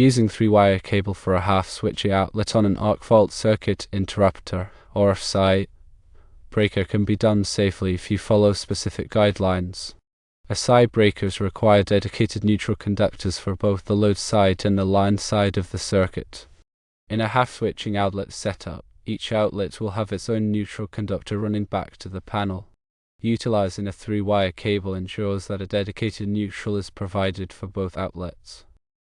Using 3-wire cable for a half switching outlet on an arc fault circuit interrupter or AFCI breaker can be done safely if you follow specific guidelines. AFCI breakers require dedicated neutral conductors for both the load side and the line side of the circuit. In a half-switching outlet setup, each outlet will have its own neutral conductor running back to the panel. Utilizing a 3-wire cable ensures that a dedicated neutral is provided for both outlets.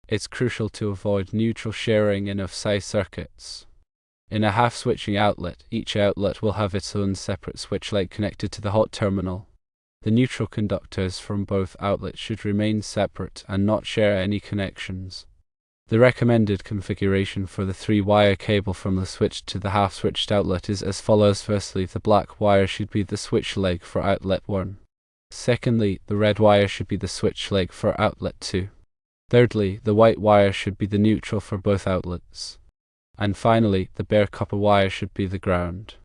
It's crucial to avoid neutral sharing in AFCI circuits. In a half-switching outlet, each outlet will have its own separate switch leg connected to the hot terminal. The neutral conductors from both outlets should remain separate and not share any connections. The recommended configuration for the 3-wire cable from the switch to the half-switched outlet is as follows. Firstly, the black wire should be the switch leg for outlet 1. Secondly, the red wire should be the switch leg for outlet 2. Thirdly, the white wire should be the neutral for both outlets. And finally, the bare copper wire should be the ground.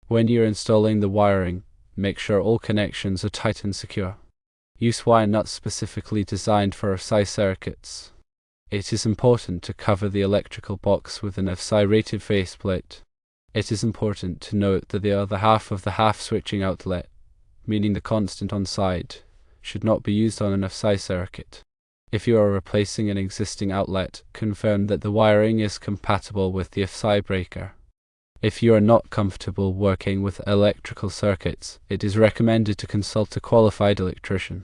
When you're installing the wiring, make sure all connections are tight and secure. Use wire nuts specifically designed for AFCI circuits. It is important to cover the electrical box with an AFCI rated faceplate. It is important to note that the other half of the half-switching outlet, meaning the constant on side, should not be used on an AFCI circuit. If you are replacing an existing outlet, confirm that the wiring is compatible with the AFCI breaker. If you are not comfortable working with electrical circuits, it is recommended to consult a qualified electrician.